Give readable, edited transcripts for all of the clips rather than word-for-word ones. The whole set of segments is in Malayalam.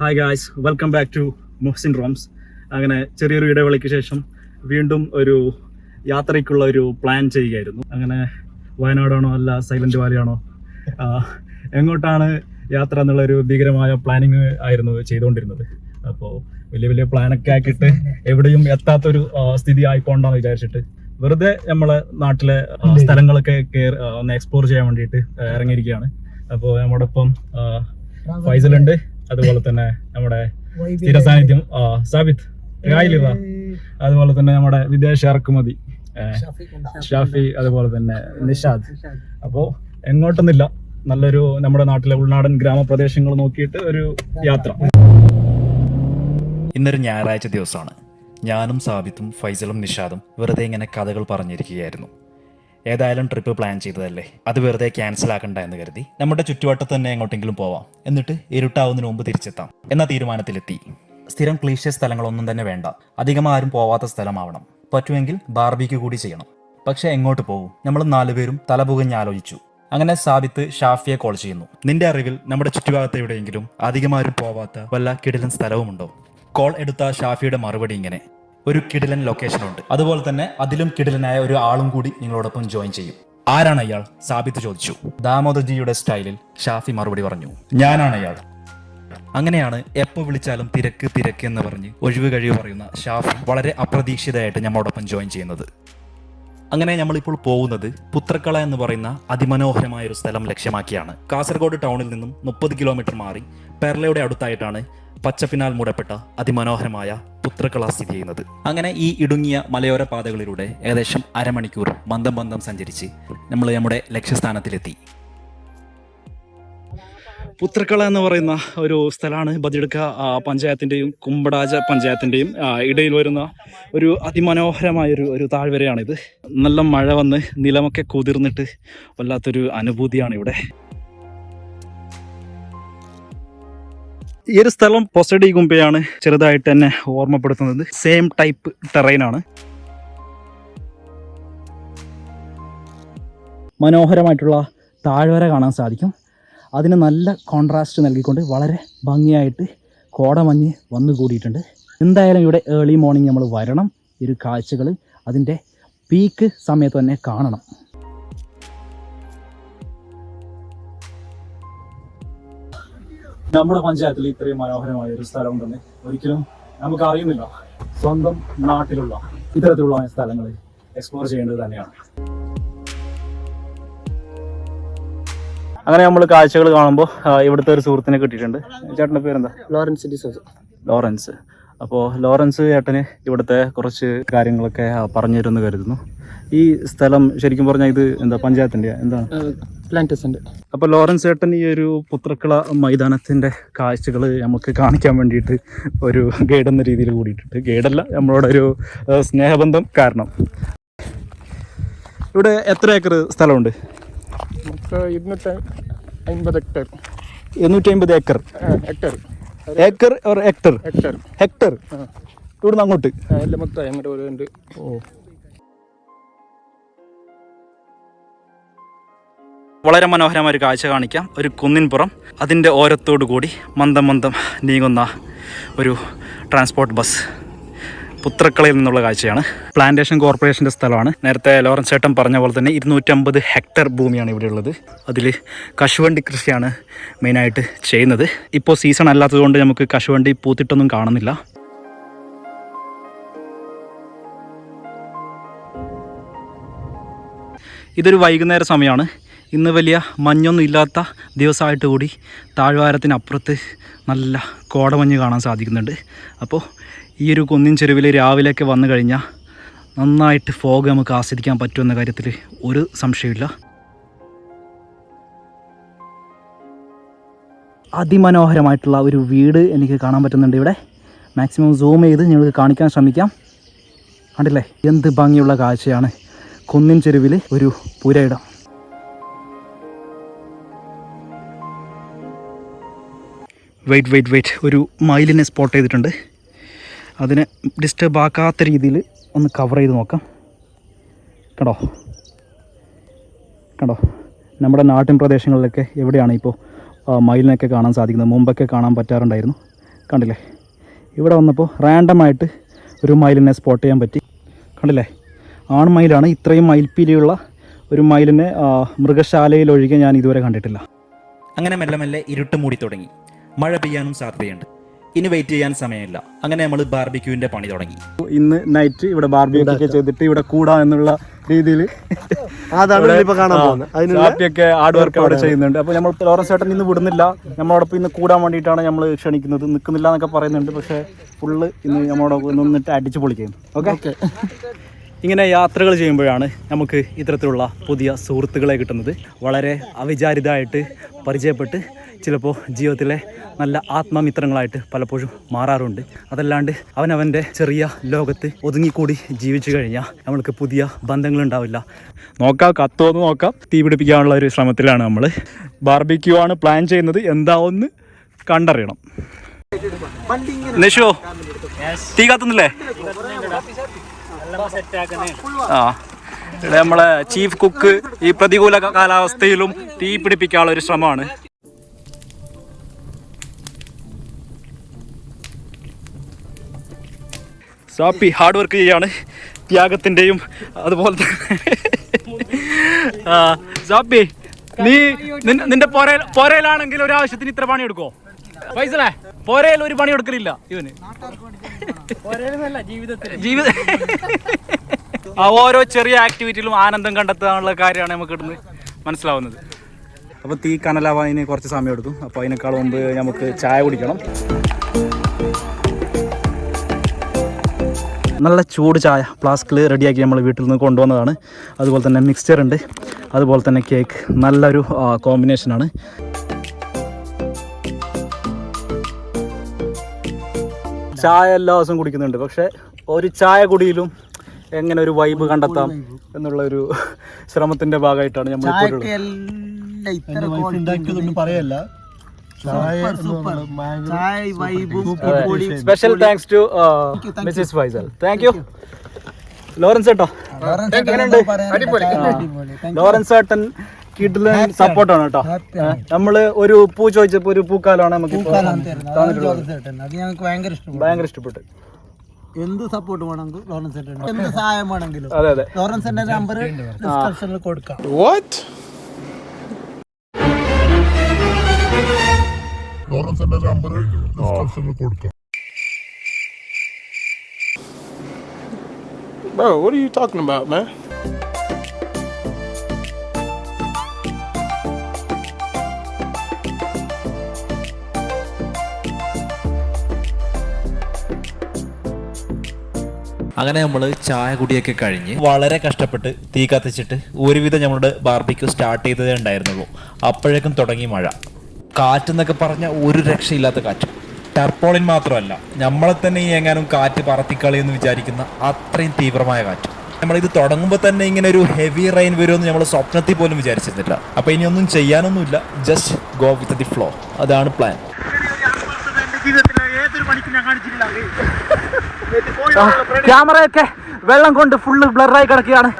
Hi guys, welcome back to Muhsin roams. അങ്ങനെ ചെറിയൊരു ഇടവേളയ്ക്ക് ശേഷം വീണ്ടും ഒരു യാത്രയ്ക്കുള്ള ഒരു പ്ലാൻ ചെയ്യുകയായിരുന്നു. അങ്ങനെ വയനാടാണോ അല്ല സൈലന്റ് വാലിയാണോ, എങ്ങോട്ടാണ് യാത്ര എന്നുള്ളൊരു ഭീകരമായ പ്ലാനിങ് ആയിരുന്നു ചെയ്തുകൊണ്ടിരുന്നത്. അപ്പോൾ വലിയ വലിയ പ്ലാനൊക്കെ ആക്കിയിട്ട് എവിടെയും എത്താത്തൊരു സ്ഥിതി ആയിപ്പോണ്ടെന്ന് വിചാരിച്ചിട്ട് വെറുതെ നമ്മളെ നാട്ടിലെ സ്ഥലങ്ങളൊക്കെ ഒന്ന് എക്സ്പ്ലോർ ചെയ്യാൻ വേണ്ടിയിട്ട് ഇറങ്ങിയിരിക്കുകയാണ്. അപ്പോൾ നമ്മുടെ ഒപ്പം ഫൈസലുണ്ട്, അതുപോലെ തന്നെ നമ്മുടെ സ്ഥിര സാന്നിധ്യം സാബിത്ത്, അതുപോലെ തന്നെ നമ്മുടെ വിദേശ ഇറക്കുമതി ഷാഫി, അതുപോലെ തന്നെ നിഷാദ്. അപ്പോൾ എങ്ങോട്ടൊന്നില്ല, നല്ലൊരു നമ്മുടെ നാട്ടിലെ ഉൾനാടൻ ഗ്രാമപ്രദേശങ്ങൾ നോക്കിയിട്ട് ഒരു യാത്ര. ഇന്നൊരു ഞായറാഴ്ച ദിവസമാണ്. ഞാനും സാബിത്തും ഫൈസലും നിഷാദും വെറുതെ ഇങ്ങനെ കഥകൾ പറഞ്ഞിരിക്കുകയായിരുന്നു. ഏതായാലും ട്രിപ്പ് പ്ലാൻ ചെയ്തതല്ലേ, അത് വെറുതെ ക്യാൻസൽ ആക്കണ്ട എന്ന് കരുതി നമ്മുടെ ചുറ്റുവട്ടത്ത് തന്നെ എങ്ങോട്ടെങ്കിലും പോവാം, എന്നിട്ട് ഇരുട്ടാവുന്നതിന് മുമ്പ് തിരിച്ചെത്താം എന്ന തീരുമാനത്തിലെത്തി. സ്ഥിരം ക്ലീശ സ്ഥലങ്ങളൊന്നും തന്നെ വേണ്ട, അധികം ആരും പോവാത്ത സ്ഥലമാവണം. പറ്റുമെങ്കിൽ ബാർബിക്യൂ കൂടി ചെയ്യണം. പക്ഷെ എങ്ങോട്ട് പോകും? നമ്മൾ 4 പേരും തലപുകഞ്ഞ് ആലോചിച്ചു. അങ്ങനെ സാബിത്ത് ഷാഫിയെ കോൾ ചെയ്യുന്നു. നിന്റെ അറിവിൽ നമ്മുടെ ചുറ്റുഭാഗത്ത് എവിടെയെങ്കിലും അധികമാരും പോവാത്ത വല്ല കിടിലൻ സ്ഥലവുമുണ്ടോ? കോൾ എടുത്ത ഷാഫിയുടെ മറുപടി ഇങ്ങനെ: ഒരു കിടിലൻ ലൊക്കേഷനുണ്ട്, അതുപോലെ തന്നെ അതിലും കിടിലനായ ഒരു ആളും കൂടി നിങ്ങളോടൊപ്പം ജോയിൻ ചെയ്യും. ആരാണ് അയാൾ? സാബിത്ത് ചോദിച്ചു. ദാമോദർജിയുടെ സ്റ്റൈലിൽ ഷാഫി മറുപടി പറഞ്ഞു: ഞാനാണ് അയാൾ. അങ്ങനെയാണ് എപ്പോൾ വിളിച്ചാലും തിരക്ക് തിരക്ക് എന്ന് പറഞ്ഞ് ഒഴിവ് കഴിവ് പറയുന്ന ഷാഫി വളരെ അപ്രതീക്ഷിതമായിട്ട് നമ്മളോടൊപ്പം ജോയിൻ ചെയ്യുന്നത്. അങ്ങനെ നമ്മളിപ്പോൾ പോകുന്നത് പുത്രക്കള എന്ന് പറയുന്ന അതിമനോഹരമായ ഒരു സ്ഥലം ലക്ഷ്യമാക്കിയാണ്. കാസർഗോഡ് ടൗണിൽ നിന്നും 30 കിലോമീറ്റർ മാറി പെർളയുടെ അടുത്തായിട്ടാണ് പച്ചപ്പിനാൽ മൂടപ്പെട്ട അതിമനോഹരമായ പുത്രക്കള സ്ഥിതി ചെയ്യുന്നത്. അങ്ങനെ ഈ ഇടുങ്ങിയ മലയോര പാതകളിലൂടെ ഏകദേശം അരമണിക്കൂർ മന്ദം സഞ്ചരിച്ച് നമ്മൾ നമ്മുടെ ലക്ഷ്യസ്ഥാനത്തിലെത്തി. പുത്രക്കള എന്ന് പറയുന്ന ഒരു സ്ഥലമാണ് ബദിയടുക്ക പഞ്ചായത്തിൻ്റെയും കുമ്പടാജ പഞ്ചായത്തിൻ്റെയും ഇടയിൽ വരുന്ന ഒരു അതിമനോഹരമായൊരു താഴ്വരയാണിത്. നല്ല മഴ വന്ന് നിലമൊക്കെ കുതിർന്നിട്ട് വല്ലാത്തൊരു അനുഭൂതിയാണ് ഇവിടെ. ഈ ഒരു സ്ഥലം പൊസഡി ഗുംബയാണ് ചെറുതായിട്ട് തന്നെ ഓർമ്മപ്പെടുത്തുന്നത്. സെയിം ടൈപ്പ് ടെറൈനാണ്. മനോഹരമായിട്ടുള്ള താഴ്വര കാണാൻ സാധിക്കും. അതിന് നല്ല കോൺട്രാസ്റ്റ് നൽകിക്കൊണ്ട് വളരെ ഭംഗിയായിട്ട് കോടമഞ്ഞ് വന്നു കൂടിയിട്ടുണ്ട്. എന്തായാലും ഇവിടെ ഏർലി മോർണിംഗ് നമ്മൾ വരണം. ഈ ഒരു കാഴ്ചകൾ അതിൻ്റെ പീക്ക് സമയത്ത് തന്നെ കാണണം. നമ്മുടെ പഞ്ചായത്തിൽ ഇത്രയും മനോഹരമായ ഒരു സ്ഥലം ഉണ്ടെന്ന് ഒരിക്കലും നമുക്ക് അറിയുന്നില്ല. സ്വന്തം നാട്ടിലുള്ള ഇത്തരത്തിലുള്ള സ്ഥലങ്ങൾ എക്സ്പ്ലോർ ചെയ്യേണ്ടത് തന്നെയാണ്. അങ്ങനെ നമ്മൾ കാഴ്ചകൾ കാണുമ്പോൾ ഇവിടുത്തെ ഒരു സുഹൃത്തിനെ കിട്ടിയിട്ടുണ്ട്. ചേട്ടൻ്റെ പേരെന്താ? ലോറൻസ് ഡിസോസ. ലോറൻസ്. അപ്പോൾ ലോറൻസ് ചേട്ടന് ഇവിടുത്തെ കുറച്ച് കാര്യങ്ങളൊക്കെ പറഞ്ഞു തരുമെന്ന് കരുതുന്നു. ഈ സ്ഥലം ശരിക്കും പറഞ്ഞാൽ ഇത് എന്താ പഞ്ചായത്തിൻ്റെ എന്താണ്? പ്ലാന്റേഴ്സിൻ്റെ. അപ്പോൾ ലോറൻസ് ചേട്ടൻ ഈ ഒരു പുത്രക്കള മൈതാനത്തിൻ്റെ കാഴ്ചകൾ നമുക്ക് കാണിക്കാൻ വേണ്ടിയിട്ട് ഒരു ഗൈഡ് എന്ന രീതിയിൽ കൂടിയിട്ടുണ്ട്. ഗൈഡല്ല, നമ്മളോട് ഒരു സ്നേഹബന്ധം കാരണം. ഇവിടെ എത്ര ഏക്കർ സ്ഥലമുണ്ട്? 250 hectare. 250 acre. Acre or hectare? Hectare. ഇവിടുന്ന് അങ്ങോട്ട് എല്ലാം മൊത്തം അങ്ങോട്ട് ഓരോണ്ട്. ഓ, വളരെ മനോഹരമായ ഒരു കാഴ്ച കാണിക്കാം. ഒരു കുന്നിൻപുറം, അതിൻ്റെ ഓരത്തോടു കൂടി മന്ദം നീങ്ങുന്ന ഒരു ട്രാൻസ്പോർട്ട് ബസ് പുത്രക്കളയിൽ നിന്നുള്ള കാഴ്ചയാണ്. പ്ലാന്റേഷൻ കോർപ്പറേഷൻ്റെ സ്ഥലമാണ്. നേരത്തെ ലോറൻസ് ചേട്ടൻ പറഞ്ഞ പോലെ തന്നെ 250 ഹെക്ടർ ഭൂമിയാണ് ഇവിടെ ഉള്ളത്. അതിൽ കശുവണ്ടി കൃഷിയാണ് മെയിനായിട്ട് ചെയ്യുന്നത്. ഇപ്പോൾ സീസൺ അല്ലാത്തതുകൊണ്ട് നമുക്ക് കശുവണ്ടി പൂത്തിട്ടൊന്നും കാണുന്നില്ല. ഇതൊരു വൈകുന്നേര സമയമാണ്. ഇന്ന് വലിയ മഞ്ഞൊന്നും ഇല്ലാത്ത ദിവസമായിട്ട് കൂടി താഴ്വാരത്തിനപ്പുറത്ത് നല്ല കോടമഞ്ഞ് കാണാൻ സാധിക്കുന്നുണ്ട്. അപ്പോൾ ഈ ഒരു കുന്നിൻ ചെരുവിൽ രാവിലെയൊക്കെ വന്നു കഴിഞ്ഞാൽ നന്നായിട്ട് ഫോഗ് നമുക്ക് ആസ്വദിക്കാൻ പറ്റുമെന്ന കാര്യത്തിൽ ഒരു സംശയമില്ല. അതിമനോഹരമായിട്ടുള്ള ഒരു വീട് എനിക്ക് കാണാൻ പറ്റുന്നുണ്ട് ഇവിടെ. മാക്സിമം സൂം ചെയ്ത് ഞങ്ങൾക്ക് കാണിക്കാൻ ശ്രമിക്കാം. കണ്ടില്ലേ, എന്ത് ഭംഗിയുള്ള കാഴ്ചയാണ്. കുന്നിൻ ചെരുവിൽ ഒരു പുരയിടം. വെയിറ്റ് ഒരു മയിലിനെ സ്പോട്ട് ചെയ്തിട്ടുണ്ട്. അതിനെ ഡിസ്റ്റർബ് ആക്കാത്ത രീതിയിൽ ഒന്ന് കവർ ചെയ്ത് നോക്കാം. കണ്ടോ നമ്മുടെ നാട്ടിൻ പ്രദേശങ്ങളിലൊക്കെ എവിടെയാണ് ഇപ്പോൾ മയിലിനൊക്കെ കാണാൻ സാധിക്കുന്നത്. മുമ്പൊക്കെ കാണാൻ പറ്റാറുണ്ടായിരുന്നു. കണ്ടില്ലേ, ഇവിടെ വന്നപ്പോൾ റാൻഡമായിട്ട് ഒരു മയിലിനെ സ്പോട്ട് ചെയ്യാൻ പറ്റി. കണ്ടില്ലേ, ആൺമയിലാണ്. ഇത്രയും മയിൽപ്പീലിയുള്ള ഒരു മയിലിനെ മൃഗശാലയിൽ ഒഴികെ ഞാൻ ഇതുവരെ കണ്ടിട്ടില്ല. അങ്ങനെ മെല്ലെ മെല്ലെ ഇരുട്ട് മൂടി തുടങ്ങി. മഴ പെയ്യാനും സാധ്യതയുണ്ട്. ഇനി വെയിറ്റ് ചെയ്യാൻ സമയമില്ല. അങ്ങനെ നമ്മൾ ബാർബിക്യൂവിൻ്റെ പണി തുടങ്ങി. ഇന്ന് നൈറ്റ് ഇവിടെ ബാർബിക്യൂ ചെയ്തിട്ട് ഇവിടെ കൂടാ എന്നുള്ള രീതിയിൽ ഹാപ്പിയൊക്കെ ഹാർഡ് വർക്ക് അവിടെ ചെയ്യുന്നുണ്ട്. അപ്പോൾ നമ്മൾ ലോറൻസ് ചേട്ടൻ ഇന്ന് വിടുന്നില്ല, നമ്മളോടൊപ്പം ഇന്ന് കൂടാൻ വേണ്ടിയിട്ടാണ് നമ്മൾ ക്ഷണിക്കുന്നത്. നിൽക്കുന്നില്ല എന്നൊക്കെ പറയുന്നുണ്ട്, പക്ഷേ ഫുള്ള് ഇന്ന് നമ്മളോടൊപ്പം നിന്നിട്ട് അടിച്ച് പൊളിക്കുന്നു. ഓക്കെ. ഇങ്ങനെ യാത്രകൾ ചെയ്യുമ്പോഴാണ് നമുക്ക് ഇത്തരത്തിലുള്ള പുതിയ സുഹൃത്തുക്കളെ കിട്ടുന്നത്. വളരെ അവിചാരിതമായിട്ട് പരിചയപ്പെട്ട് ചിലപ്പോൾ ജീവിതത്തിലെ നല്ല ആത്മമിത്രങ്ങളായിട്ട് പലപ്പോഴും മാറാറുണ്ട്. അതല്ലാണ്ട് അവനവൻ്റെ ചെറിയ ലോകത്ത് ഒതുങ്ങിക്കൂടി ജീവിച്ചു കഴിഞ്ഞാൽ നമ്മൾക്ക് പുതിയ ബന്ധങ്ങളുണ്ടാവില്ല. നോക്കാം, കത്തോന്ന് നോക്കാം. തീ പിടിപ്പിക്കാനുള്ള ഒരു ശ്രമത്തിലാണ് നമ്മൾ. ബാർബിക്യൂ ആണ് പ്ലാൻ ചെയ്യുന്നത്. എന്താവെന്ന് കണ്ടറിയണം. നിഷോ, തീ കത്തുന്നില്ലേ? ആ, ഇവിടെ നമ്മളെ ചീഫ് കുക്ക് ഈ പ്രതികൂല കാലാവസ്ഥയിലും തീ പിടിപ്പിക്കാനുള്ള ഒരു ശ്രമമാണ്. സാപ്പി ഹാർഡ് വർക്ക് ചെയ്യാണ്, ത്യാഗത്തിൻ്റെയും അതുപോലെ തന്നെ. സാപ്പി, നീ നിന്റെ പോരയിലാണെങ്കിൽ ഒരാവശ്യത്തിന് ഇത്ര പണി എടുക്കോ? പൈസലേ, പോരയിൽ ഒരു പണി എടുക്കലില്ല ഇവന്. ജീവിത ഓരോ ചെറിയ ആക്ടിവിറ്റിയിലും ആനന്ദം കണ്ടെത്താനുള്ള കാര്യമാണ് നമുക്ക് ഇവിടുന്ന് മനസ്സിലാവുന്നത്. അപ്പോൾ തീ കനലാവാൻ ഇനി കുറച്ച് സമയം എടുക്കും. അപ്പോൾ അതിനേക്കാൾ മുമ്പ് നമുക്ക് ചായ കുടിക്കണം. നല്ല ചൂട് ചായ ഫ്ലാസ്കിൽ റെഡിയാക്കി നമ്മൾ വീട്ടിൽ നിന്ന് കൊണ്ടുവന്നതാണ്. അതുപോലെ തന്നെ മിക്സ്ചർ ഉണ്ട്, അതുപോലെ തന്നെ കേക്ക്. നല്ലൊരു കോമ്പിനേഷനാണ്. ചായ എല്ലാ ദിവസവും കുടിക്കുന്നുണ്ട്, പക്ഷേ ഒരു ചായ കുടിയിലും എങ്ങനെ ഒരു വൈബ് കണ്ടെത്താം എന്നുള്ളൊരു ശ്രമത്തിൻ്റെ ഭാഗമായിട്ടാണ് നമ്മൾ special thanks to Mrs Faisal. Thank you Lawrence ചേട്ടാ. ലോറൻസ് ചേട്ടൻ കിഡ്ലൻ സപ്പോർട്ടാണ് കേട്ടോ. നമ്മള് ഒരു പൂ ചോദിച്ചപ്പോ ഒരു പൂക്കാലാണ് നമുക്ക് ഭയങ്കര ഇഷ്ടപ്പെട്ടു. എന്ത് സപ്പോർട്ട് വേണമെങ്കിൽ ലോറൻസ് ചേട്ടൻ, എന്ത് സഹായം വേണമെങ്കിലും അതെ ലോറൻസ് ചേട്ടന്റെ നമ്പർ ഡിസ്ക്രിപ്ഷനിൽ കൊടുക്കാം. ലോറൻസിന്റെ നമ്പർ ഡിസ്ക്രിപ്ഷനിൽ കൊടുക്കാം. Bro, what are you talking about, man? അങ്ങനെ നമ്മൾ ചായ കുടിയൊക്കെ കഴിഞ്ഞ് വളരെ കഷ്ടപ്പെട്ട് തീ കത്തിച്ചിട്ട് ഒരുവിധം നമ്മളുടെ ബാർബിക്യൂ സ്റ്റാർട്ട് ചെയ്തതേ ഉണ്ടായിരുന്നുള്ളൂ. അപ്പോഴേക്കും തുടങ്ങി മഴ. കാറ്റെന്നൊക്കെ പറഞ്ഞാൽ ഒരു രക്ഷയില്ലാത്ത കാറ്റ്. ടർപ്പോളിൻ മാത്രമല്ല, നമ്മളെ തന്നെ ഈ എങ്ങാനും കാറ്റ് പറത്തിക്കളിയെന്ന് വിചാരിക്കുന്ന അത്രയും തീവ്രമായ കാറ്റ്. നമ്മളിത് തുടങ്ങുമ്പോൾ തന്നെ ഇങ്ങനെ ഒരു ഹെവി റെയിൻ വരുമെന്ന് നമ്മൾ സ്വപ്നത്തിൽ പോലും വിചാരിച്ചിരുന്നില്ല. അപ്പോൾ ഇനിയൊന്നും ചെയ്യാനൊന്നുമില്ല, just go with the flow. അതാണ് പ്ലാൻ. ക്യാമറയൊക്കെ വെള്ളം കൊണ്ട് ഫുള്ള് ബ്ലറായി കിടക്കുകയാണ്.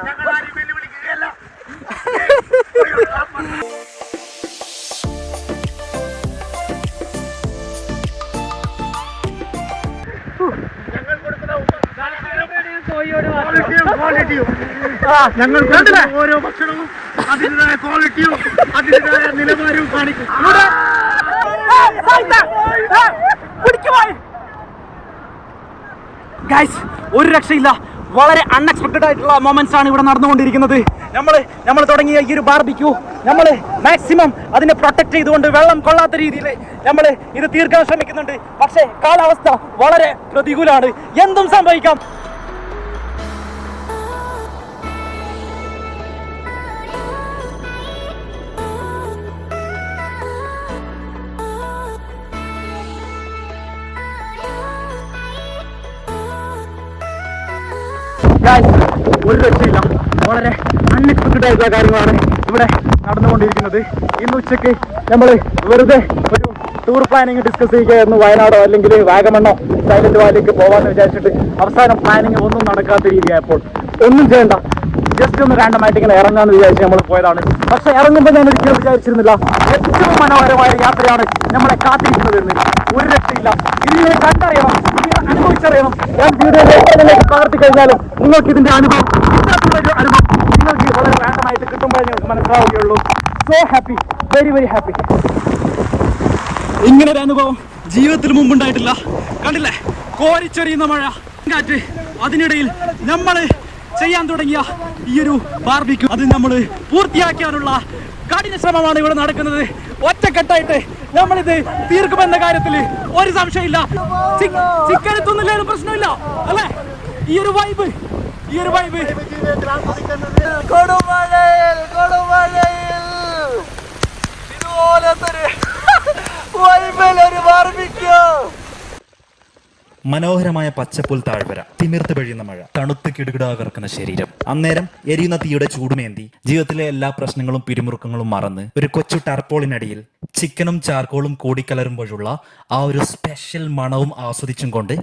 ഞങ്ങൾ ഓരോ ഭക്ഷണവും അതിൻ്റെതായ ക്വാളിറ്റിയും അതിൻ്റെതായ നിലവാരവും കാണിക്കും. ഗൈസ്, ഒരു രക്ഷയില്ല. വളരെ അൺഎക്സ്പെക്റ്റഡ് ആയിട്ടുള്ള മൊമെന്റ്സ് ആണ് ഇവിടെ നടന്നുകൊണ്ടിരിക്കുന്നത്. നമ്മൾ തുടങ്ങിയ ഈ ഒരു ബാർബിക്യൂ നമ്മൾ മാക്സിമം അതിനെ പ്രൊട്ടക്ട് ചെയ്തുകൊണ്ട് വെള്ളം കൊള്ളാത്ത രീതിയിൽ നമ്മൾ ഇത് തീർക്കാൻ ശ്രമിക്കുന്നുണ്ട്. പക്ഷേ കാലാവസ്ഥ വളരെ പ്രതികൂലമാണ്, എന്തും സംഭവിക്കാം. ഒരു രക്ഷയില്ല. വളരെ അൺഎക്സ്പെക്റ്റഡ് ആയിട്ടുള്ള കാര്യങ്ങളാണ് ഇവിടെ നടന്നുകൊണ്ടിരിക്കുന്നത്. ഇന്ന് ഉച്ചയ്ക്ക് നമ്മൾ വെറുതെ ഒരു ടൂർ പ്ലാനിങ് ഡിസ്കസ് ചെയ്യുകയായിരുന്നു. വയനാടോ അല്ലെങ്കിൽ വാഗമണ്ണോ സൈലന്റ് വാലിക്ക് പോകാമെന്ന് വിചാരിച്ചിട്ട് അവസാനം പ്ലാനിങ് ഒന്നും നടക്കാത്ത രീതിയായപ്പോൾ ഒന്നും ചെയ്യണ്ട, ജസ്റ്റ് ഒന്ന് റാൻഡമായിട്ട് ഇങ്ങനെ ഇറങ്ങാന്ന് വിചാരിച്ച് നമ്മൾ പോയതാണ്. പക്ഷെ ഇറങ്ങുമ്പോൾ ഞാൻ ഒരിക്കലും വിചാരിച്ചിരുന്നില്ല ഏറ്റവും മനോഹരമായ യാത്രയാണ് നമ്മളെ കാത്തിരിക്കുന്നതെന്ന്. ഒരു രക്ഷയില്ല. ഇതിനെ കണ്ടറിയണം, ഇതിനെ അനുഭവിച്ചറിയണം. ഞാൻ ജീവിതത്തിലേക്ക് പകർത്തി കഴിഞ്ഞാലും നിങ്ങൾക്ക് ഇതിന്റെ അനുഭവം, ഇത്തരത്തിലൊരു അനുഭവം നിങ്ങൾക്ക് വളരെ റാൻഡമായിട്ട് കിട്ടുമ്പോഴേ നിങ്ങൾക്ക് മനസ്സിലാവുകയുള്ളൂ. So happy, very very happy. ഇങ്ങനൊരു അനുഭവം ജീവിതത്തിൽ മുമ്പുണ്ടായിട്ടില്ല. കണ്ടില്ലേ, കോരിച്ചൊരിയുന്ന മഴ, കാറ്റ്, അതിനിടയിൽ നമ്മൾ ചെയ്യാൻ തുടങ്ങിയ ഈ ഒരു ബാർബിക്യൂ അത് നമ്മൾ പൂർത്തിയാക്കാനുള്ള കഠിന ശ്രമമാണ് ഇവിടെ നടക്കുന്നത്. ഒറ്റക്കെട്ടായിട്ട് നമ്മളിത് തീർക്കുമെന്ന കാര്യത്തിൽ ഒരു സംശയമില്ല. ചിക്കൻ എത്തുന്നില്ലാലും പ്രശ്നമില്ല അല്ലേ? ഈ ഒരു വൈബ് മനോഹരമായ പച്ചപ്പുൽ താഴ്വര, തിമിർത്ത് പെയ്യുന്ന മഴ, തണുത്ത് കിടുകിടാ വിറക്കുന്ന ശരീരം. അന്നേരം എരിയുന്ന തീയുടെ ചൂടുമേന്തി ജീവിതത്തിലെ എല്ലാ പ്രശ്നങ്ങളും പിരിമുറുക്കങ്ങളും മറന്ന് ഒരു കൊച്ചു ടർപ്പോളിനടിയിൽ ചിക്കനും ചാർക്കോളും കൂടിക്കലരുമ്പോഴുള്ള ആ ഒരു സ്പെഷ്യൽ മണവും ആസ്വദിച്ചും കൊണ്ട്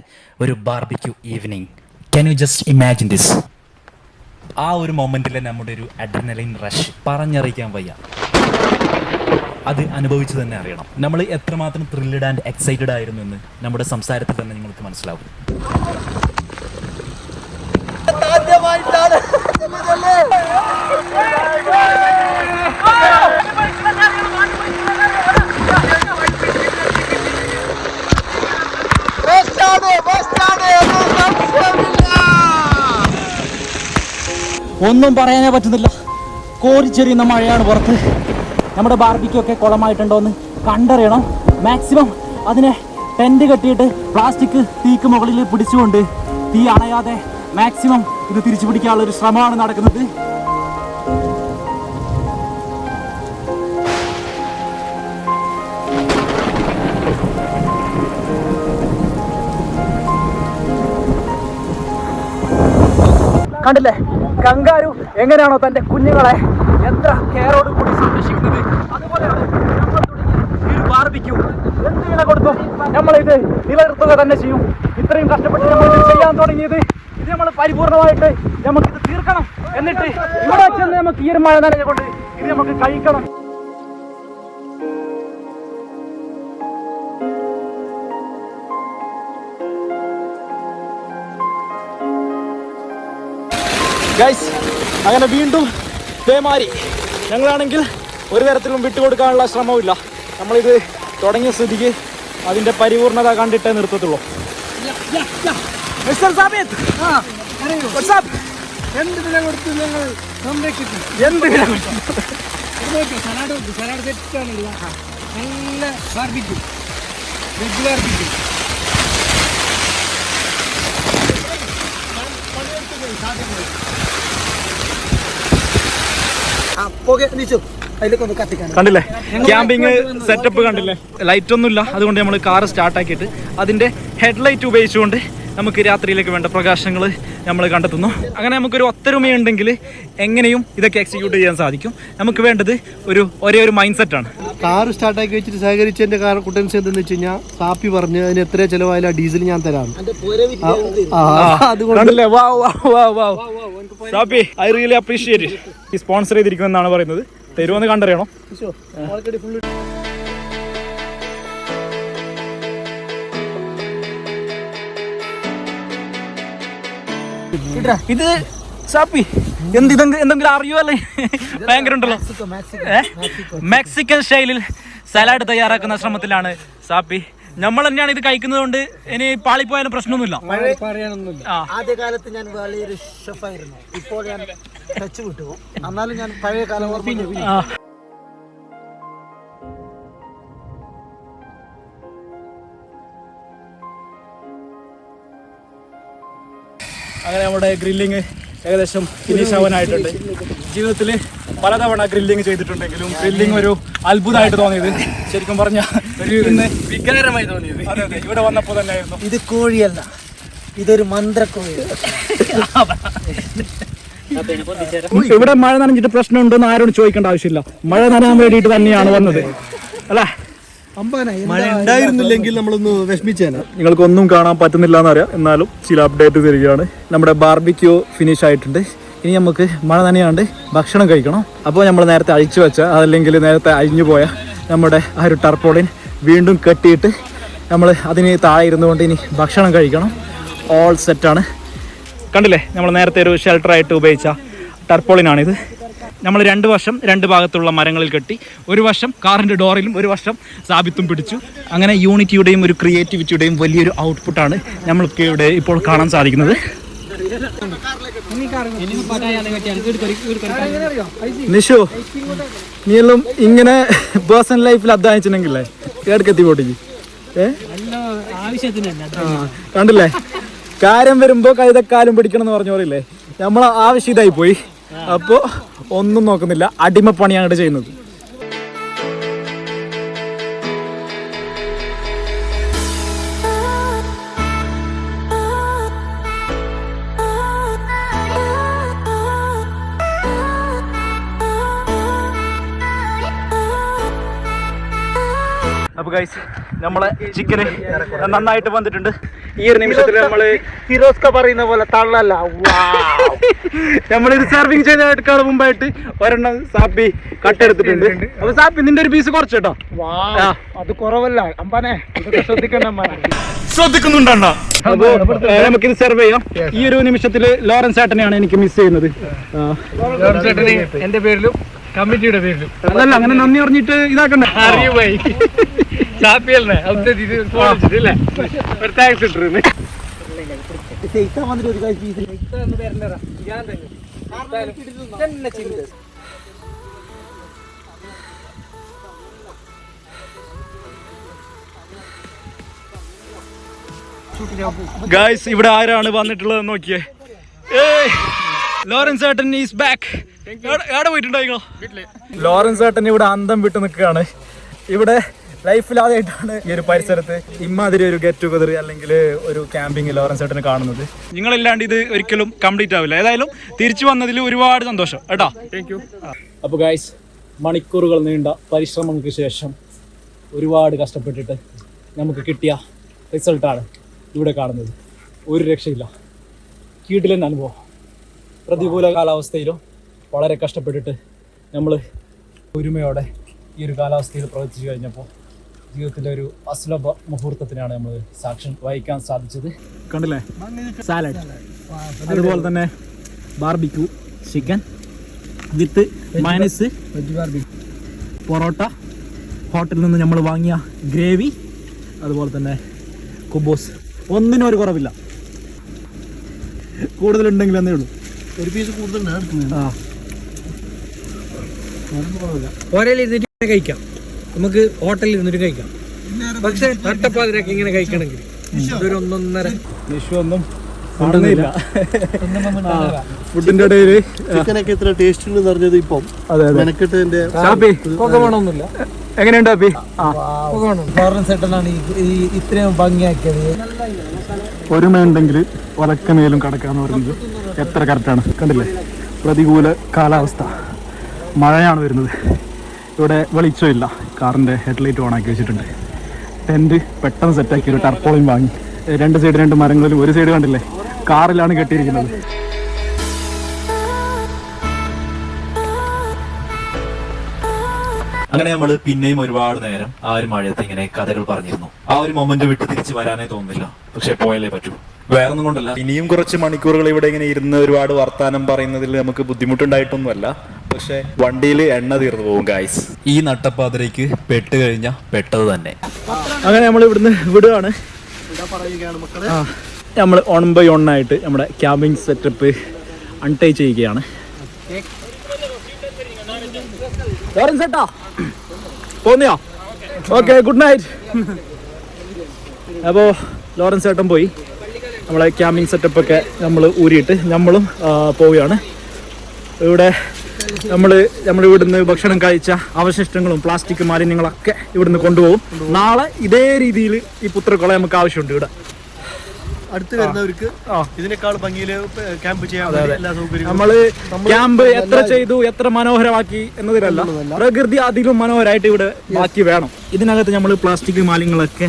ഒരു barbecue evening. Can you just imagine this? ആ ഒരു മൊമെന്റിലെ നമ്മുടെ ഒരു അഡ്രിനലിൻ റഷ് പറഞ്ഞറിയിക്കാൻ വയ്യ. അത് അനുഭവിച്ചു തന്നെ അറിയണം. നമ്മൾ എത്രമാത്രം ത്രില്ഡ് ആൻഡ് എക്സൈറ്റഡ് ആയിരുന്നു എന്ന് നമ്മുടെ സംസാരത്തിൽ തന്നെ നിങ്ങൾക്ക് മനസ്സിലാവും. ഒന്നും പറയാനേ പറ്റുന്നില്ല. കോരിച്ചെറിയുന്ന മഴയാണ് പുറത്ത്. നമ്മുടെ ബാർബിക്യൂ ഒക്കെ കുളമായിട്ടുണ്ടോ എന്ന് കണ്ടറിയണം. മാക്സിമം അതിനെ ടെൻറ്റ് കെട്ടിയിട്ട് പ്ലാസ്റ്റിക് തീക്ക് മുകളിൽ പിടിച്ചുകൊണ്ട് തീ അണയാതെ മാക്സിമം ഇത് തിരിച്ചു പിടിക്കാനുള്ള ഒരു ശ്രമമാണ് നടക്കുന്നത്. കണ്ടില്ലേ, കങ്കാരു എങ്ങനെയാണോ തൻ്റെ കുഞ്ഞുങ്ങളെ എത്ര കെയറോട് കൂടി സംരക്ഷിക്കുന്നത്, അതുപോലെയാണ് നമ്മൾ തുടങ്ങിയ ഈ ഒരു ബാർബിക്യൂ. എന്ത് വില കൊടുത്തും നമ്മളിത് നിലനിർത്തുക തന്നെ ചെയ്യും. ഇത്രയും കഷ്ടപ്പെട്ട് നമ്മളിത് ചെയ്യാൻ തുടങ്ങിയത് ഇത് നമ്മൾ പരിപൂർണമായിട്ട് നമുക്കിത് തീർക്കണം. എന്നിട്ട് ഇവിടെ ചെന്ന് നമുക്ക് ഈ ഒരു മഴ നനഞ്ഞുകൊണ്ട് ഇത് നമുക്ക് കഴിക്കണം. ഗൈസ്, അങ്ങനെ വീണ്ടും ഇതേമാതിരി ഞങ്ങളാണെങ്കിൽ ഒരു തരത്തിലും വിട്ടുകൊടുക്കാനുള്ള ശ്രമമില്ല. നമ്മളിത് തുടങ്ങിയ സ്ഥിതിക്ക് അതിൻ്റെ പരിപൂർണത കണ്ടിട്ടേ നിർത്തത്തുള്ളൂ. മിസ്റ്റർ സാബിത്ത്, എന്ത് വില കൊടുത്ത് ഞങ്ങൾ സംരക്ഷിക്കും? എന്ത് വില കൊടുത്തു? സലാഡ് സെറ്റാണ്. നല്ല ബാർബിക്യൂ, വെജ് ബാർബിക്യൂ. കണ്ടില്ലേ, ക്യാമ്പിങ് സെറ്റപ്പ് കണ്ടില്ലേ? ലൈറ്റ് ഒന്നുമില്ല, അതുകൊണ്ട് നമ്മൾ കാർ സ്റ്റാർട്ടാക്കിയിട്ട് അതിൻ്റെ ഹെഡ്ലൈറ്റ് ഉപയോഗിച്ചുകൊണ്ട് നമുക്ക് രാത്രിയിലേക്ക് വേണ്ട പ്രകാശങ്ങൾ നമ്മൾ കണ്ടെത്തുന്നു. അങ്ങനെ നമുക്കൊരു ഒത്തൊരുമയുണ്ടെങ്കിൽ എങ്ങനെയും ഇതൊക്കെ എക്സിക്യൂട്ട് ചെയ്യാൻ സാധിക്കും. നമുക്ക് വേണ്ടത് ഒരേ ഒരു മൈൻഡ് സെറ്റാണ്. കാർ സ്റ്റാർട്ടാക്കി വെച്ചിട്ട് സഹകരിച്ചതിന്റെ കുട്ടൻസ് എന്തെന്ന് വെച്ച് കഴിഞ്ഞാൽ സാപ്പി പറഞ്ഞ് അതിന് എത്ര ചിലവായാലും ആ ഡീസൽ ഞാൻ തരാം. അതുകൊണ്ടല്ലേ സാപ്പി, ഐ റിയലി അപ്രീഷിയേറ്റ്. ഈ സ്പോൺസർ ചെയ്തിരിക്കുമെന്നാണ് പറയുന്നത്. തരുമെന്ന് കണ്ടറിയണം. ഇത് സാപ്പി എന്തെങ്കിലും അറിയോ അല്ലേ? ഭയങ്കര ഉണ്ടല്ലോ. മെക്സിക്കൻ സ്റ്റൈലിൽ സലാഡ് തയ്യാറാക്കുന്ന ശ്രമത്തിലാണ് സാപ്പി. നമ്മൾ തന്നെയാണ് ഇത് കഴിക്കുന്നത് കൊണ്ട് ഇനി പാളിപ്പോയാലും പ്രശ്നമൊന്നുമില്ല. ആദ്യകാലത്ത് ഞാൻ വലിയൊരു ഷെഫായിരുന്നു. ഇപ്പോൾ ഞാൻ ടച്ച് വിട്ടു. എന്നാലും ഞാൻ പഴയ കാലം ഓർമ്മിക്കുന്നു. അങ്ങനെ നമ്മുടെ ഗ്രില്ലിങ് ഏകദേശം ഫിനിഷ് ആവാനായിട്ടുണ്ട്. ജീവിതത്തിൽ പലതവണ ഗ്രില്ലിങ് ചെയ്തിട്ടുണ്ടെങ്കിലും ഗ്രില്ലിങ് ഒരു അത്ഭുതമായിട്ട് തോന്നിയത് ശരിക്കും പറഞ്ഞാൽ ഇന്ന് വികാരമായി തോന്നിയത് അതെ ഇവിടെ വന്നപ്പോൾ തന്നെ ആയിരുന്നു. ഇത് കോഴിയല്ല, ഇതൊരു മന്ത്രക്കോഴി. ഇവിടെ മഴ നനഞ്ഞിട്ട് പ്രശ്നമുണ്ടെന്ന് ആരോട് ചോദിക്കേണ്ട ആവശ്യമില്ല. മഴ നനയാൻ വേണ്ടിയിട്ട് തന്നെയാണ് വന്നത് അല്ലേ? മഴ ഉണ്ടായിരുന്നില്ലെങ്കിൽ നമ്മളൊന്ന് വിഷമിച്ചേനെ. നിങ്ങൾക്കൊന്നും കാണാൻ പറ്റുന്നില്ല എന്നറിയാം, എന്നാലും ചില അപ്ഡേറ്റ് തരികയാണ്. നമ്മുടെ ബാർബിക്യൂ ഫിനിഷ് ആയിട്ടുണ്ട്. ഇനി നമുക്ക് മഴ നനയാണ്ട് ഭക്ഷണം കഴിക്കണം. അപ്പോൾ നമ്മൾ നേരത്തെ അഴിച്ചു വെച്ച അതല്ലെങ്കിൽ നേരത്തെ അഴിഞ്ഞു പോയ നമ്മുടെ ആ ഒരു ടർപ്പോളിൻ വീണ്ടും കെട്ടിയിട്ട് നമ്മൾ അതിന് താഴെ ഇരുന്നുകൊണ്ട് ഇനി ഭക്ഷണം കഴിക്കണം. ഓൾ സെറ്റാണ്. കണ്ടില്ലേ, നമ്മൾ നേരത്തെ ഒരു ഷെൽട്ടറായിട്ട് ഉപയോഗിച്ച ടർപ്പോളിനാണിത്. നമ്മൾ 2 വർഷം 2 ഭാഗത്തുള്ള മരങ്ങളിൽ കെട്ടി, ഒരു വർഷം കാറിൻ്റെ ഡോറിലും ഒരു വർഷം സാബിത്തും പിടിച്ചു. അങ്ങനെ യൂണിറ്റിയുടെയും ഒരു ക്രിയേറ്റിവിറ്റിയുടെയും വലിയൊരു ഔട്ട്പുട്ടാണ് നമ്മൾക്ക് ഇവിടെ ഇപ്പോൾ കാണാൻ സാധിക്കുന്നത്. നിഷു, നീയെല്ലാം ഇങ്ങനെ പേഴ്സണൽ ലൈഫിൽ അധ്വാനിച്ചിട്ടുണ്ടെങ്കിലേ ഏടക്കെത്തി പോട്ടിക്ക് കണ്ടില്ലേ, കാര്യം വരുമ്പോ കൈതക്കാലും പിടിക്കണം എന്ന് പറഞ്ഞ പോലില്ലേ, നമ്മളെ ആവശ്യം ഇതായി പോയി. അപ്പോൾ ഒന്നും നോക്കുന്നില്ല, അടിമപ്പണിയാണ് ഇവിടെ ചെയ്യുന്നത്. അപ്പോൾ ഗൈസ്, നമ്മളെ ചിക്കന് നന്നായിട്ട് വന്നിട്ടുണ്ട്. ഈ ഒരു നിമിഷത്തിൽ നമ്മള് ഫിറോസ്ക പറയുന്ന പോലെ തള്ളല്ല, നമ്മളിത് സെർവിങ് ചെയ്തേക്കാൾ മുമ്പായിട്ട് ഒരെണ്ണം സാപ്പി കട്ടെടുത്തിട്ടുണ്ട്. അപ്പൊ സാപ്പി നിന്റെ ഒരു പീസ് കുറച്ച് കേട്ടോ. അത് കുറവല്ല അമ്പാനെ, ശ്രദ്ധിക്കുന്നുണ്ടോ? അപ്പൊ നമുക്കിത് സെർവ് ചെയ്യാം. ഈ ഒരു നിമിഷത്തിൽ ലോറൻസ് ചേട്ടനെയാണ് എനിക്ക് മിസ് ചെയ്യുന്നത്. എന്റെ പേരിലും കമ്മിറ്റിയുടെ പേരിലും അതല്ല, അങ്ങനെ നന്ദി പറഞ്ഞിട്ട് ഇതാക്കണ്ട. ഗായ്സ്, ഇവിടെ ആരാണ് വന്നിട്ടുള്ളത് നോക്കിയേ. ലോറൻസ് ചേട്ടൻ ഈസ് ബാക്ക്. എവിടെ പോയിട്ടുണ്ടായിക്കോ? ലോറൻസ് ചേട്ടൻ ഇവിടെ അന്തം വിട്ട് നിൽക്കുകയാണ്. ഇവിടെ ലൈഫിൽ ആദ്യമായിട്ടാണ് ഈ ഒരു പരിസരത്ത് ഇമാതിരി ഒരു ഗെറ്റ് ടുഗദർ അല്ലെങ്കിൽ ഒരു ക്യാമ്പിങ് ലോറൻസ് ചേട്ടനെ കാണുന്നത്. നിങ്ങളില്ലാണ്ട് ഇത് ഒരിക്കലും കംപ്ലീറ്റ് ആവില്ല. ഏതായാലും തിരിച്ചു വന്നതിൽ ഒരുപാട് സന്തോഷം കേട്ടോ. Thank you. അപ്പോൾ ഗായ്സ്, മണിക്കൂറുകൾ നീണ്ട പരിശ്രമങ്ങൾക്ക് ശേഷം ഒരുപാട് കഷ്ടപ്പെട്ടിട്ട് നമുക്ക് കിട്ടിയ റിസൾട്ടാണ് ഇവിടെ കാണുന്നത്. ഒരു രക്ഷയില്ല, കീട്ടിലെന്നെ അനുഭവം. പ്രതികൂല കാലാവസ്ഥയിലും വളരെ കഷ്ടപ്പെട്ടിട്ട് നമ്മൾ ഒരുമയോടെ ഈ ഒരു കാലാവസ്ഥയിൽ പ്രവർത്തിച്ചു കഴിഞ്ഞപ്പോൾ ജീവിതത്തിലെ ഒരു അസുലഭ മുഹൂർത്തത്തിനാണ് നമ്മൾ സാക്ഷ്യം വഹിക്കാൻ സാധിച്ചത്. കണ്ടില്ലേ, സാലഡ്, അതുപോലെ തന്നെ ബാർബിക്യൂ ചിക്കൻ വിത്ത് മയണൈസ്, പൊറോട്ട, ഹോട്ടലിൽ നിന്ന് നമ്മൾ വാങ്ങിയ ഗ്രേവി, അതുപോലെ തന്നെ കുബോസ്. ഒന്നിനും ഒരു കുറവില്ല. കൂടുതലുണ്ടെങ്കിൽ എന്നേ ഉള്ളൂ. ഒരു പീസ് കൂടുതൽ ഇരുന്നിട്ട് കഴിക്കാം, നമുക്ക് ഹോട്ടലിൽ ഇരുന്നിട്ട് കഴിക്കാം. പക്ഷെ നട്ടപ്പാതിരൊക്കെ ഇങ്ങനെ കഴിക്കണമെങ്കിൽ ഒരു 1.5 വിഷു ഒന്നും കാണുന്നില്ല. ഫുഡിന്റെ ഇടയിൽ ചിക്കനൊക്കെ ഇത്ര ടേസ്റ്റ് ഉണ്ടെന്ന് പറഞ്ഞത് ഇപ്പം മെനക്കെട്ടതിന്റെ വേണമെന്നില്ല. എങ്ങനെയുണ്ട് അപ്പി? ലോറൻസ് ചേട്ടനാണ് ഇത്രയും ഭംഗിയാക്കിയത്. ഒരുമയുണ്ടെങ്കിൽ ഒലക്കമേലും കടക്കാന്ന് പറയുന്നത് എത്ര കറക്റ്റാണ്. കണ്ടില്ലേ, പ്രതികൂല കാലാവസ്ഥ, മഴയാണ് വരുന്നത്. ഇവിടെ വെളിച്ചമില്ല, കാറിൻ്റെ ഹെഡ്ലൈറ്റ് ഓൺ ആക്കി വെച്ചിട്ടുണ്ട്. ടെൻറ്റ് പെട്ടെന്ന് സെറ്റാക്കി ഒരു ടർപ്പോളിയും വാങ്ങി. 2 സൈഡ് 2 മരങ്ങളിലും ഒരു സൈഡ് കണ്ടില്ലേ, കാറിലാണ് കെട്ടിയിരിക്കുന്നത്. അങ്ങനെ നമ്മൾ പിന്നെയും ഒരുപാട് നേരം ആ ഒരു മഴയത്ത് ഇങ്ങനെ കഥകൾ പറഞ്ഞിരുന്നു. ആ ഒരു മൊമെന്റ് വിട്ട് തിരിച്ചു വരാനേ തോന്നുന്നില്ല. പക്ഷെ പോയാലേ പറ്റൂ. വേറൊന്നും കൊണ്ടല്ല, ഇനിയും കുറച്ച് മണിക്കൂറുകൾ ഇവിടെ ഇങ്ങനെ ഇരുന്ന് ഒരുപാട് വർത്താനം പറയുന്നതിൽ നമുക്ക് ബുദ്ധിമുട്ടുണ്ടായിട്ടൊന്നുമല്ല. പക്ഷെ വണ്ടിയിൽ എണ്ണ തീർന്നു പോകും ഗായ്സ്. ഈ നട്ടപ്പാതിരയ്ക്ക് പെട്ട് കഴിഞ്ഞ പെട്ടത് തന്നെ. അങ്ങനെ നമ്മൾ ഇവിടുന്ന് വിടുകയാണ്. നമ്മൾ 1/1 ആയിട്ട് നമ്മുടെ ക്യാമ്പിംഗ് സെറ്റപ്പ് അൺടൈ ചെയ്യുകയാണ്. പോന്നിയോ? Okay, good night. അപ്പോൾ ലോറൻസ് ചേട്ടൻ പോയി. നമ്മളെ ക്യാമ്പിംഗ് സെറ്റപ്പൊക്കെ നമ്മൾ ഊരിയിട്ട് നമ്മളും പോവുകയാണ്. ഇവിടെ നമ്മൾ ഇവിടുന്ന് ഭക്ഷണം കഴിച്ച അവശിഷ്ടങ്ങളും പ്ലാസ്റ്റിക് മാലിന്യങ്ങളൊക്കെ ഇവിടുന്ന് കൊണ്ടുപോകും. നാളെ ഇതേ രീതിയിൽ ഈ പുത്രക്കുളം നമുക്ക് ആവശ്യമുണ്ട്. ഇവിടെ അടുത്ത് വരുന്നവർക്ക് ഇതിനേക്കാൾ ഭംഗിയിൽ ക്യാമ്പ് ചെയ്യാൻ എല്ലാ സൗകര്യങ്ങളും. നമ്മള് ക്യാമ്പ് എത്ര ചെയ്തു, എത്ര മനോഹരമാക്കി എന്നതിലല്ല, പ്രകൃതി അതിലും മനോഹരമായിട്ട് ഇവിടെ ബാക്കി വേണം. ഇതിനകത്ത് നമ്മൾ പ്ലാസ്റ്റിക് മാലിന്യങ്ങളൊക്കെ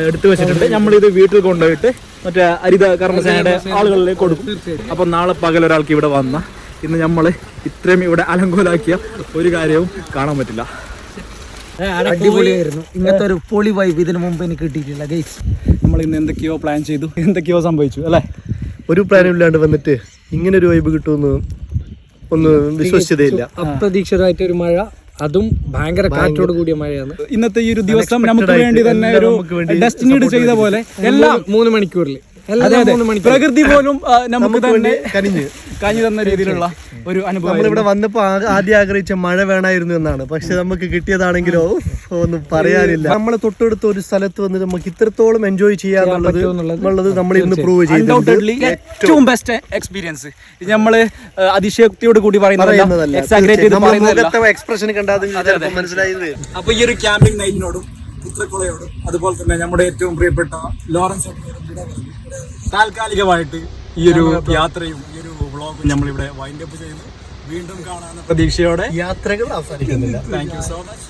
എടുത്തു വെച്ചിട്ടുണ്ട്. നമ്മളിത് വീട്ടിൽ കൊണ്ടുപോയിട്ട് മറ്റേ ഹരിത കർമ്മസേനയുടെ ആളുകളിലേക്ക് കൊടുക്കും. അപ്പം നാളെ പകൽ ഒരാൾക്ക് ഇവിടെ വന്ന ഇന്ന് നമ്മൾ ഇത്രയും ഇവിടെ അലങ്കോലാക്കിയ ഒരു കാര്യവും കാണാൻ പറ്റില്ല. അടിപൊളിയായിരുന്നു. ഇങ്ങനത്തെ ഒരു പൊളി വൈബ് ഇതിനു മുമ്പ് എനിക്ക് കിട്ടിയിട്ടില്ല ഗൈസ്. നമ്മൾ ഇന്ന് എന്തൊക്കെയോ പ്ലാൻ ചെയ്തു, എന്തൊക്കെയോ സംഭവിച്ചു അല്ലേ. ഒരു പ്ലാനും ഇല്ലാണ്ട് വന്നിട്ട് ഇങ്ങനെ ഒരു വൈബ് കിട്ടുമെന്ന് ഒന്നും വിശ്വസിച്ചതേയില്ല. അപ്രതീക്ഷിതമായിട്ട് ഒരു മഴ, അതും ഭയങ്കര കാറ്റോട് കൂടിയ മഴയാണ്. ഇന്നത്തെ ഈ ഒരു ദിവസം നമുക്ക് വേണ്ടി തന്നെ ഒരു ഡെസ്റ്റിനീഡ് ചെയ്ത പോലെ എല്ലാം 3 മണിക്കൂറിൽ പ്രകൃതി പോലും നമുക്ക് തന്നെ കഞ്ഞി തന്ന രീതിയിലുള്ള ഒരു അനുഭവം. നമ്മളിവിടെ വന്നപ്പോ ആദ്യം ആഗ്രഹിച്ച മഴ വേണമായിരുന്നു എന്നാണ്, പക്ഷെ നമുക്ക് കിട്ടിയതാണെങ്കിലോ ഒന്നും പറയാനില്ല. നമ്മളെ തൊട്ടടുത്ത ഒരു സ്ഥലത്ത് വന്ന് നമുക്ക് ഇത്രത്തോളം എൻജോയ് ചെയ്യാന്നുള്ളത് നമ്മൾ ഇന്ന് പ്രൂവ് ചെയ്തു. ഏറ്റവും ബെസ്റ്റ് എക്സ്പീരിയൻസ് നമ്മള് അതിശയോക്തിയോട് കൂടി പറയുന്നതല്ല, എക്സ്പ്രഷൻ കണ്ടാൽ മനസ്സിലായത്. അപ്പൊ ഈ ഒരു ക്യാമ്പിംഗ് നൈറ്റിനോടും ചിത്രക്കുളയോടും അതുപോലെ തന്നെ നമ്മുടെ ഏറ്റവും പ്രിയപ്പെട്ട ലോറൻസ് താൽക്കാലികമായിട്ട് ഈ ഒരു യാത്രയും ഈ ഒരു വ്ളോഗും നമ്മളിവിടെ വൈൻഡ് അപ്പ് ചെയ്യുന്നു. വീണ്ടും കാണാവുന്ന പ്രതീക്ഷയോടെ യാത്രകൾ അവസാനിക്കുന്നില്ല. Thank you so much.